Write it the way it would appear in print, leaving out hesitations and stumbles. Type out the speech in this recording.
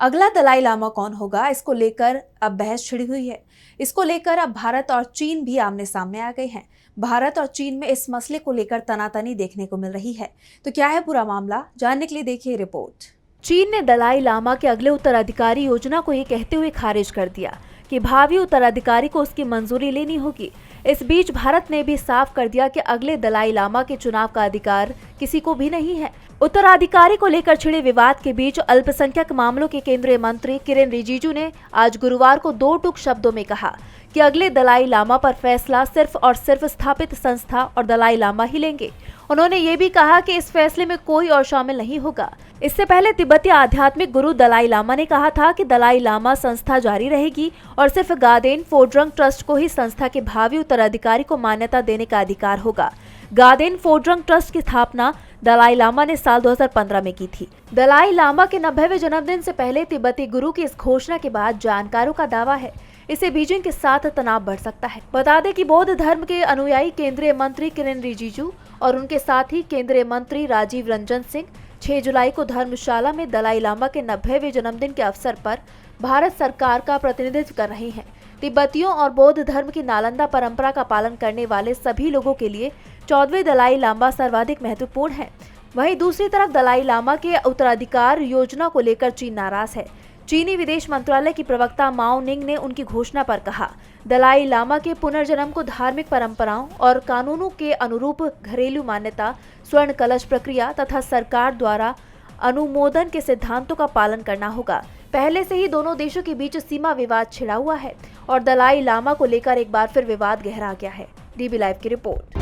अगला दलाई लामा कौन होगा, इसको लेकर अब बहस छिड़ी हुई है। इसको लेकर अब भारत और चीन भी आमने सामने आ गए हैं। भारत और चीन में इस मसले को लेकर तनातनी देखने को मिल रही है। तो क्या है पूरा मामला, जानने के लिए देखिए रिपोर्ट। चीन ने दलाई लामा के अगले उत्तराधिकारी योजना को ये कहते हुए खारिज कर दिया कि भावी उत्तराधिकारी को उसकी मंजूरी लेनी होगी। इस बीच भारत ने भी साफ कर दिया कि अगले दलाई लामा के चुनाव का अधिकार किसी को भी नहीं है। उत्तराधिकारी को लेकर छिड़े विवाद के बीच अल्पसंख्यक मामलों के केंद्रीय मंत्री किरेन रिजिजू ने आज गुरुवार को दो टूक शब्दों में कहा कि अगले दलाई लामा पर फैसला सिर्फ और सिर्फ स्थापित संस्था और दलाई लामा ही लेंगे। उन्होंने ये भी कहा कि इस फैसले में कोई और शामिल नहीं होगा। इससे पहले तिब्बती आध्यात्मिक गुरु दलाई लामा ने कहा था कि दलाई लामा संस्था जारी रहेगी और सिर्फ गादेन फोड्रंग ट्रस्ट को ही संस्था के भावी उत्तराधिकारी को मान्यता देने का अधिकार होगा। गादेन फोड्रंग ट्रस्ट की स्थापना दलाई लामा ने साल 2015 में की थी। दलाई लामा के 90वें जन्मदिन से पहले तिब्बती गुरु की इस घोषणा के बाद जानकारों का दावा है इससे बीजिंग के साथ तनाव बढ़ सकता है। बता दें कि बौद्ध धर्म के अनुयायी केंद्रीय मंत्री किरेन रिजिजू और उनके साथी केंद्रीय मंत्री राजीव रंजन सिंह 6 जुलाई को धर्मशाला में दलाई लामा के 90वें जन्मदिन के अवसर पर भारत सरकार का प्रतिनिधित्व कर रही हैं। तिब्बतियों और बौद्ध धर्म की नालंदा परंपरा का पालन करने वाले सभी लोगों के लिए 14वें दलाई लामा सर्वाधिक महत्वपूर्ण है। वहीं दूसरी तरफ दलाई लामा के उत्तराधिकार योजना को लेकर चीन नाराज है। चीनी विदेश मंत्रालय की प्रवक्ता माओ निंग ने उनकी घोषणा पर कहा, दलाई लामा के पुनर्जन्म को धार्मिक परंपराओं और कानूनों के अनुरूप घरेलू मान्यता, स्वर्ण कलश प्रक्रिया तथा सरकार द्वारा अनुमोदन के सिद्धांतों का पालन करना होगा। पहले से ही दोनों देशों के बीच सीमा विवाद छिड़ा हुआ है और दलाई लामा को लेकर एक बार फिर विवाद गहरा गया है। डीबी लाइव की रिपोर्ट।